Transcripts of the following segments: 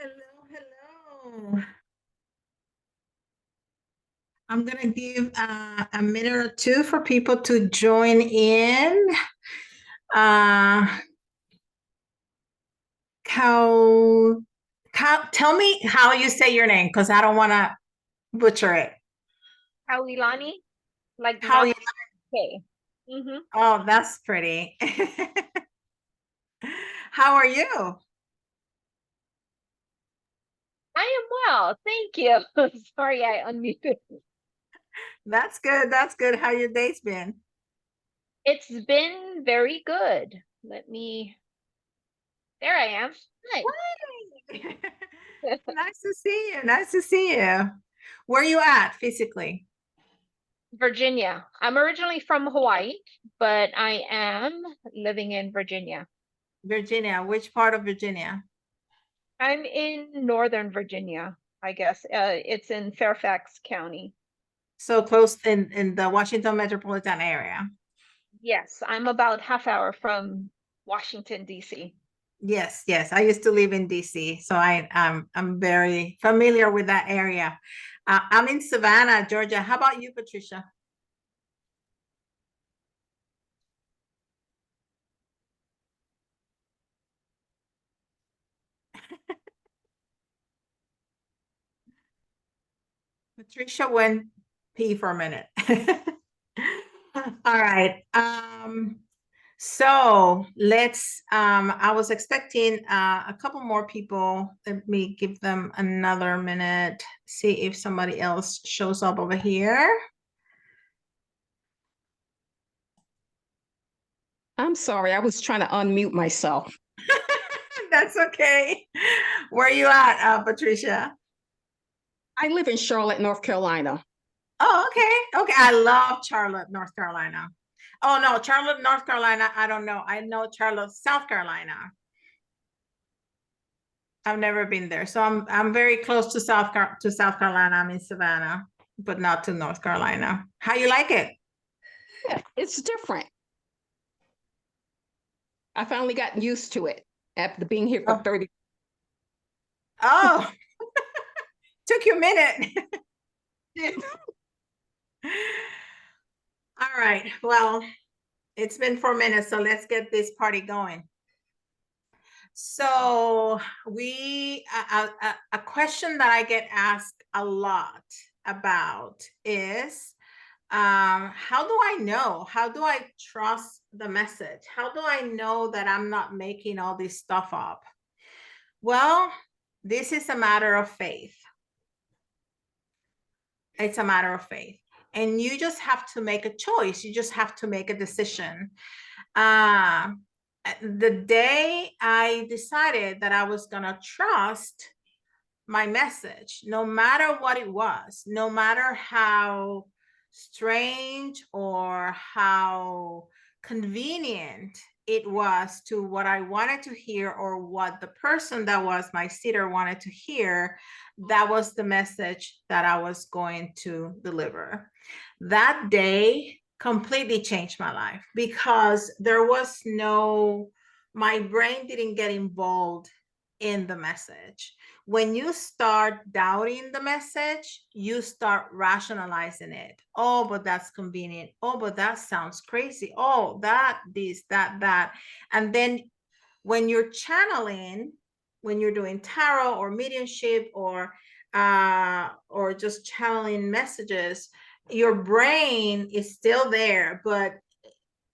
Hello, hello. I'm going to give a minute or two for people to join in. Uh, tell me how you say your name because I don't want to butcher it. Kaulani, like How not you? okay. Mm-hmm. Oh, that's pretty. How are you? I am well, thank you. Sorry, I unmuted. That's good. That's good. How your day's been? It's been very good. There I am. Hi. Why? Nice to see you. Nice to see you. Where are you at physically? Virginia. I'm originally from Hawaii, but I am living in Virginia. Virginia. Which part of Virginia? I'm in Northern Virginia, I guess. It's in Fairfax County. So close in the Washington metropolitan area. Yes, I'm about half hour from Washington, D.C. Yes, yes. I used to live in DC, so I'm very familiar with that area. I'm in Savannah, Georgia. How about you, Patricia? Patricia went pee for a minute. All right. So let's I was expecting a couple more people. Let me give them another minute, see if somebody else shows up over here. I'm sorry, I was trying to unmute myself. That's okay. Where are you at, Patricia? I live in Charlotte, North Carolina. Oh, okay. Okay. I love Charlotte, North Carolina. Oh no, Charlotte, North Carolina. I don't know. I know Charlotte, South Carolina. I've never been there. So I'm very close to South Carolina. I'm in Savannah, but not to North Carolina. How you like it? Yeah, it's different. I finally got used to it after being here for Oh, 30. oh, took you a minute. All right. Well, it's been 4 minutes, so let's get this party going. So a question that I get asked a lot about is how do I know? How do I trust the message? How do I know that I'm not making all this stuff up? Well, this is a matter of faith. It's a matter of faith. And you just have to make a choice. You just have to make a decision. Uh, the day I decided that I was going to trust my message, no matter what it was, no matter how strange or how convenient it was to what I wanted to hear or what the person that was my sitter wanted to hear, that was the message that I was going to deliver. That day completely changed my life because there was my brain didn't get involved in the message. When you start doubting the message, you start rationalizing it. Oh, but that's convenient. Oh, but that sounds crazy. Oh, that, this, that. And then when you're channeling, when you're doing tarot or mediumship or just channeling messages, your brain is still there, but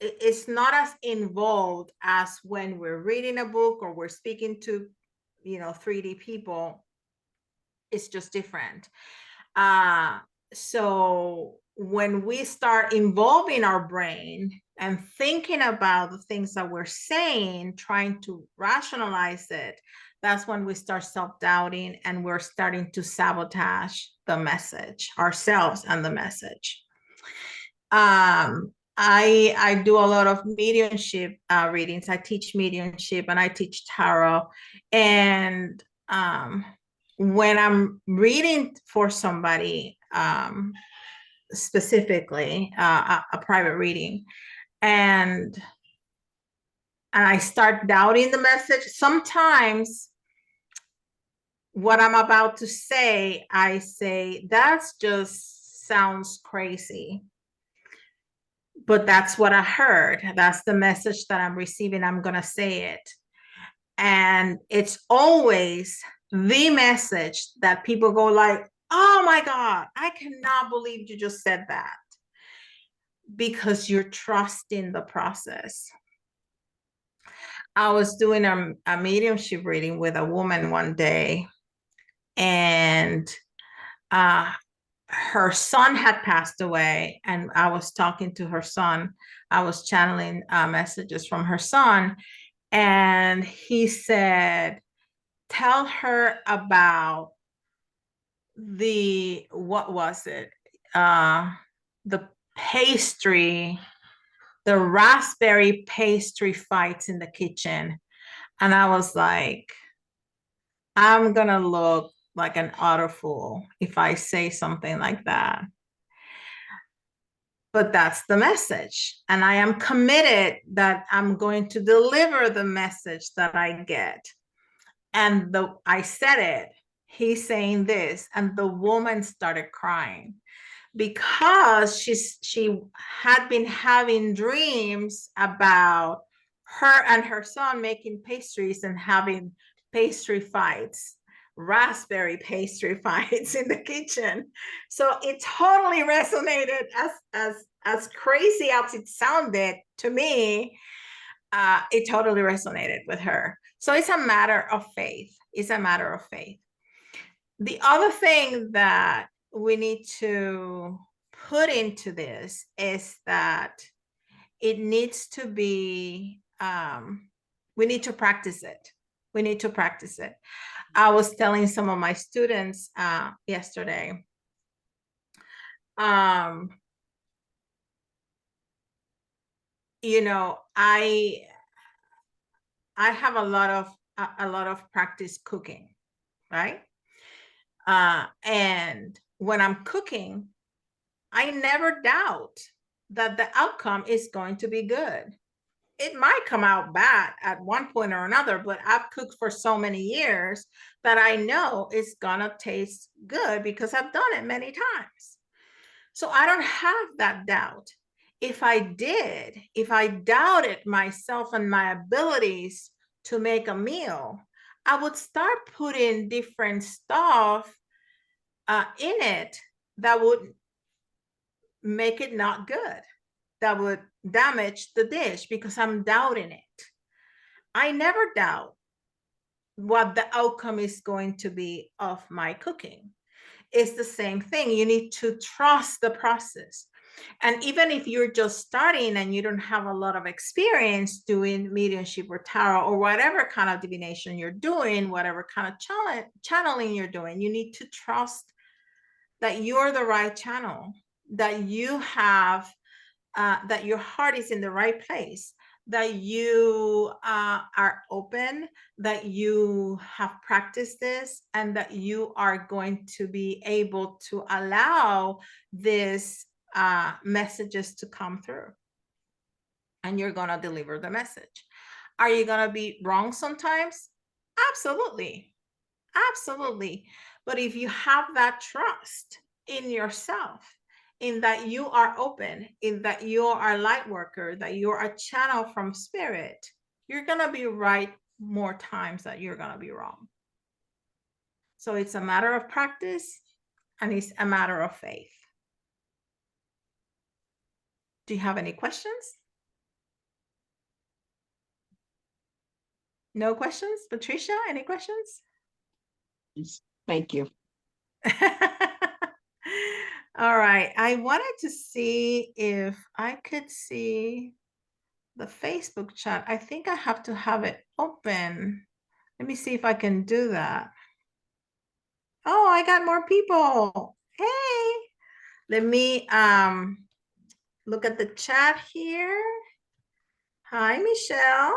it's not as involved as when we're reading a book or we're speaking to 3D people. It's just different. So when we start involving our brain and thinking about the things that we're saying, trying to rationalize it, that's when we start self-doubting and we're starting to sabotage the message, ourselves and the message. I do a lot of mediumship readings. I teach mediumship and I teach tarot. And when I'm reading for somebody, specifically a private reading, and I start doubting the message, sometimes what I'm about to say, I say, that's just sounds crazy. But that's what I heard. That's the message that I'm receiving. I'm going to say it. And it's always the message that people go like, oh my God, I cannot believe you just said that. Because you're trusting the process. I was doing a mediumship reading with a woman one day, and her son had passed away, and I was talking to her son. I was channeling messages from her son, and he said, tell her about what was it? The pastry, the raspberry pastry fights in the kitchen. And I was like, I'm gonna look like an utter fool if I say something like that. But that's the message. And I am committed that I'm going to deliver the message that I get. And I said it, he's saying this, and the woman started crying because she had been having dreams about her and her son making pastries and having pastry fights, raspberry pastry fights in the kitchen. So it totally resonated, as crazy as it sounded to me. It totally resonated with her. So it's a matter of faith. It's a matter of faith. The other thing that we need to put into this is that it needs to be, we need to practice it. We need to practice it. I was telling some of my students yesterday, you know, I have a lot of practice cooking, right? And when I'm cooking, I never doubt that the outcome is going to be good. It might come out bad at one point or another, but I've cooked for so many years that I know it's gonna taste good because I've done it many times. So I don't have that doubt. If I doubted myself and my abilities to make a meal, I would start putting different stuff in it that would make it not good, that would damage the dish because I'm doubting it. I never doubt what the outcome is going to be of my cooking. It's the same thing. You need to trust the process. And even if you're just starting and you don't have a lot of experience doing mediumship or tarot or whatever kind of divination you're doing, whatever kind of channeling you're doing, you need to trust that you're the right channel, that you have, that your heart is in the right place, that you are open, that you have practiced this, and that you are going to be able to allow these messages to come through. And you're going to deliver the message. Are you going to be wrong sometimes? Absolutely. Absolutely. But if you have that trust in yourself, in that you are open, in that you are a light worker, that you're a channel from spirit, you're going to be right more times than you're going to be wrong. So it's a matter of practice, and it's a matter of faith. Do you have any questions? No questions? Patricia, any questions? Thank you. All right. I wanted to see if I could see the Facebook chat. I think I have to have it open. Let me see if I can do that. Oh, I got more people. Hey, let me look at the chat here. Hi, Michelle.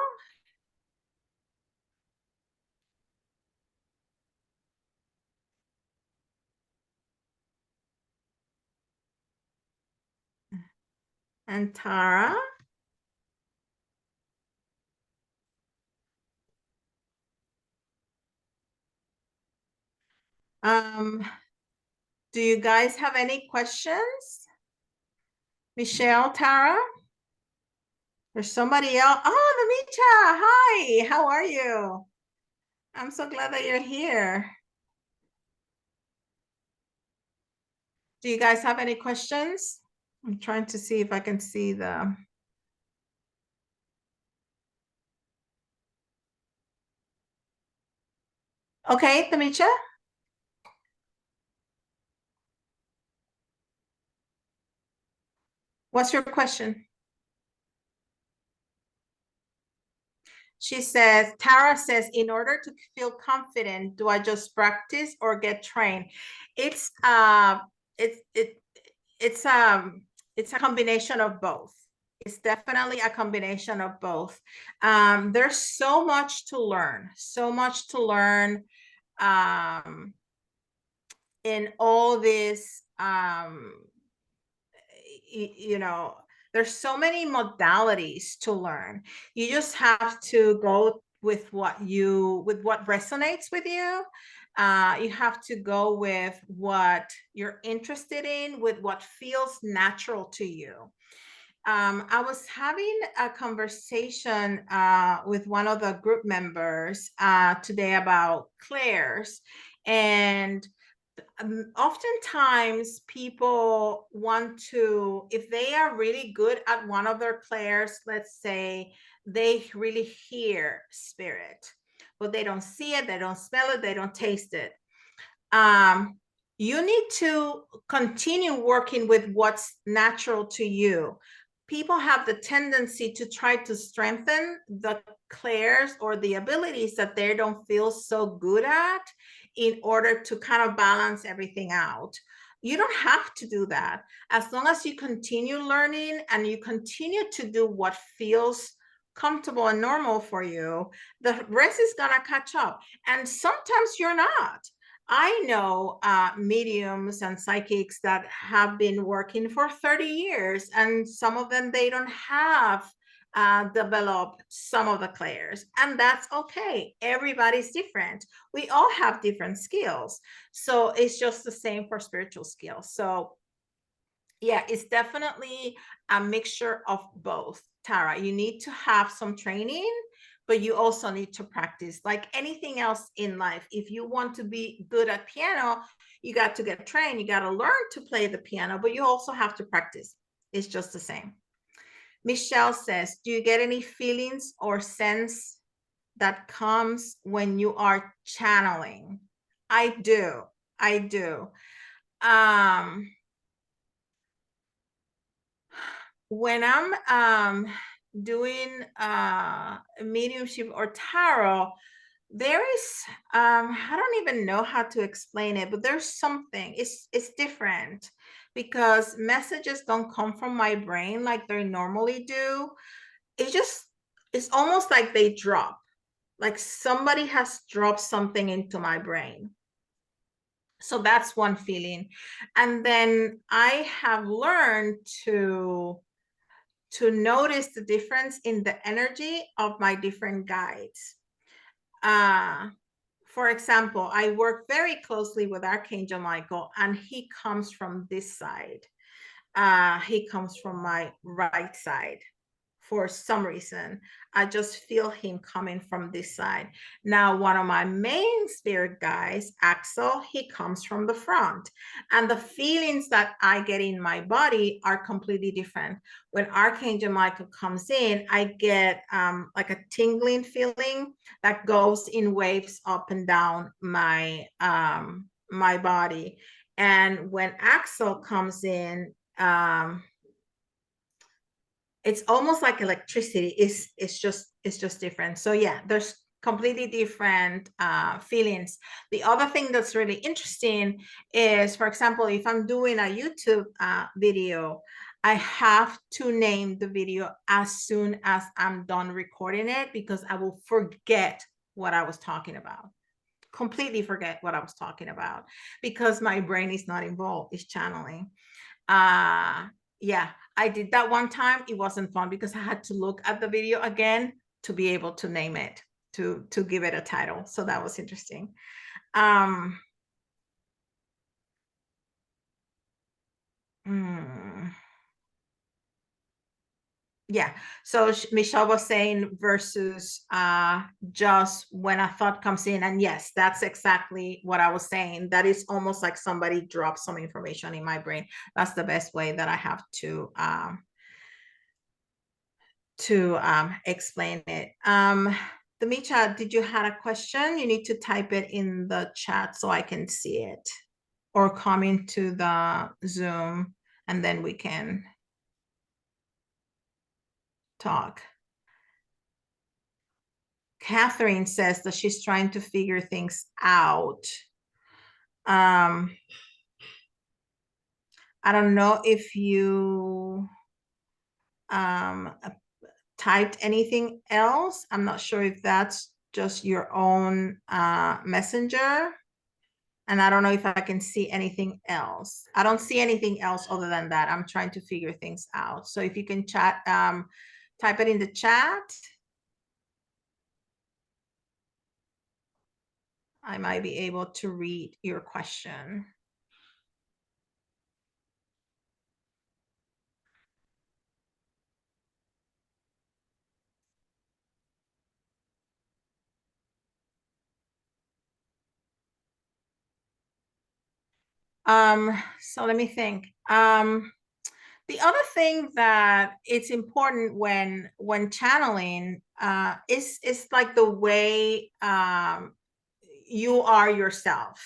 And Tara. Do you guys have any questions? Michelle, Tara? There's somebody else. Oh, Namicha, hi, how are you? I'm so glad that you're here. Do you guys have any questions? I'm trying to see if I can see the. Okay, Tamicha? What's your question? She says, Tara says, in order to feel confident, do I just practice or get trained? It's it's a combination of both. It's definitely a combination of both. There's so much to learn, in all this, you know, there's so many modalities to learn. You just have to go with what resonates with you. You have to go with what you're interested in, with what feels natural to you. I was having a conversation with one of the group members today about clairs, and oftentimes people want to, if they are really good at one of their clairs, let's say they really hear spirit, but they don't see it, they don't smell it, they don't taste it. You need to continue working with what's natural to you. People have the tendency to try to strengthen the clairs or the abilities that they don't feel so good at in order to kind of balance everything out. You don't have to do that. As long as you continue learning and you continue to do what feels comfortable and normal for you, the rest is going to catch up. And sometimes you're not. I know mediums and psychics that have been working for 30 years, and some of them, they don't have developed some of the clairs, and that's okay. Everybody's different. We all have different skills. So it's just the same for spiritual skills. So yeah, it's definitely a mixture of both, Tara. You need to have some training, but you also need to practice. Like anything else in life, if you want to be good at piano, you got to get trained. You got to learn to play the piano, but you also have to practice. It's just the same. Michelle says, do you get any feelings or sense that comes when you are channeling? I do. When I'm doing mediumship or tarot, there is I don't even know how to explain it, but there's something, it's different, because messages don't come from my brain like they normally do. It's almost like they drop, like somebody has dropped something into my brain. So that's one feeling. And then I have learned to notice the difference in the energy of my different guides. For example, I work very closely with Archangel Michael, and he comes from this side. He comes from my right side. For some reason, I just feel him coming from this side. Now, one of my main spirit guides, Axel, he comes from the front. And the feelings that I get in my body are completely different. When Archangel Michael comes in, I get like a tingling feeling that goes in waves up and down my my body. And when Axel comes in, it's almost like electricity. It's just different. So yeah, there's completely different feelings. The other thing that's really interesting is, for example, if I'm doing a YouTube video, I have to name the video as soon as I'm done recording it, because I will forget what I was talking about. Completely forget what I was talking about, because my brain is not involved, it's channeling. Yeah, I did that one time. It wasn't fun because I had to look at the video again to be able to name it, to give it a title. So that was interesting. Yeah, so Michelle was saying versus just when a thought comes in, and yes, that's exactly what I was saying. That is almost like somebody dropped some information in my brain. That's the best way that I have to explain it. Demicha, did you have a question? You need to type it in the chat so I can see it, or come into the Zoom and then we can talk. Catherine says that she's trying to figure things out. I don't know if you typed anything else. I'm not sure if that's just your own messenger. And I don't know if I can see anything else. I don't see anything else other than that. I'm trying to figure things out. So if you can chat, type it in the chat. I might be able to read your question. So let me think. The other thing that it's important when channeling is like the way you are yourself.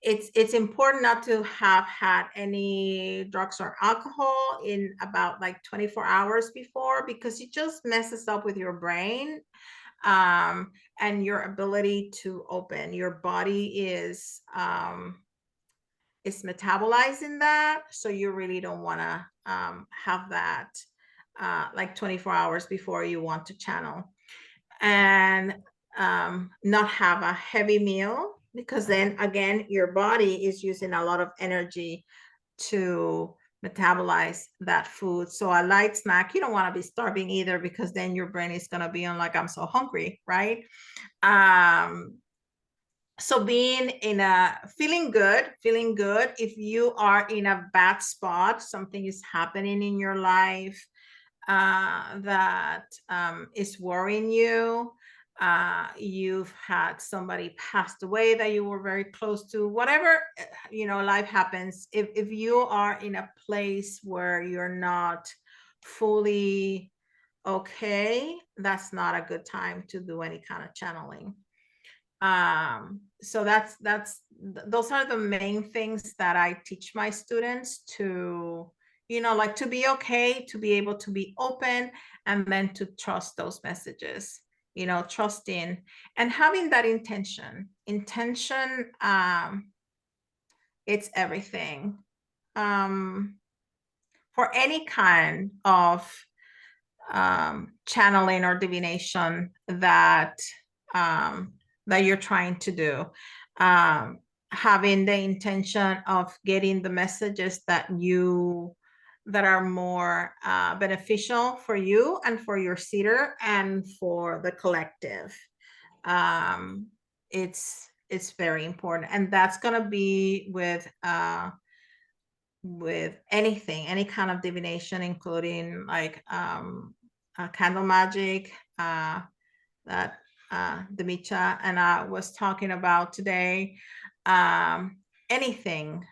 It's important not to have had any drugs or alcohol in about like 24 hours before, because it just messes up with your brain and your ability to open. Your body is metabolizing that, so you really don't want to have that like 24 hours before you want to channel. And not have a heavy meal, because then again your body is using a lot of energy to metabolize that food. So a light snack, you don't want to be starving either, because then your brain is going to be on like, I'm so hungry, right? So being in a feeling good, if you are in a bad spot, something is happening in your life that is worrying you, you've had somebody passed away that you were very close to, whatever, life happens. If you are in a place where you're not fully okay, that's not a good time to do any kind of channeling. So those are the main things that I teach my students to, like, to be okay, to be able to be open, and then to trust those messages, trusting and having that intention. It's everything. For any kind of channeling or divination that you're trying to do, having the intention of getting the messages that are more beneficial for you and for your seeder and for the collective. It's very important, and that's going to be with anything, any kind of divination, including like candle magic that Demicha and I was talking about today. Anything,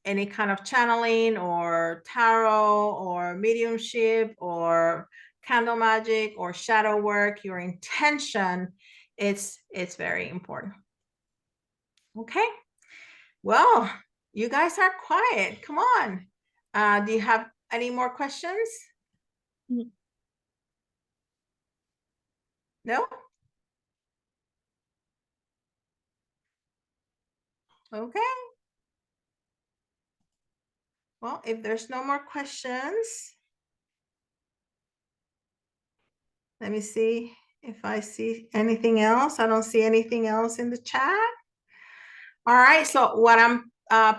any kind of channeling or tarot or mediumship or candle magic or shadow work, your intention, it's very important. Okay, well, you guys are quiet. Come on. Do you have any more questions? No? Okay. Well, if there's no more questions, let me see if I see anything else. I don't see anything else in the chat. All right. So what I'm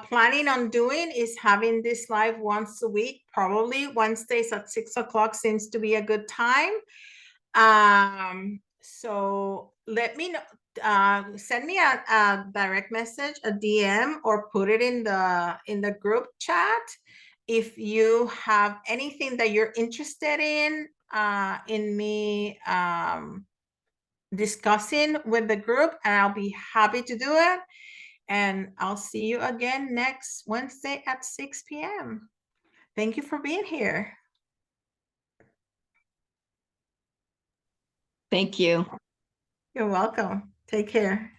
planning on doing is having this live once a week. Probably Wednesdays at 6 o'clock seems to be a good time. So let me know, send me a direct message, a DM, or put it in the group chat, if you have anything that you're interested in me discussing with the group, and I'll be happy to do it. And I'll see you again next Wednesday at 6 p.m. Thank you for being here. Thank you. You're welcome. Take care.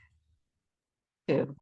Too.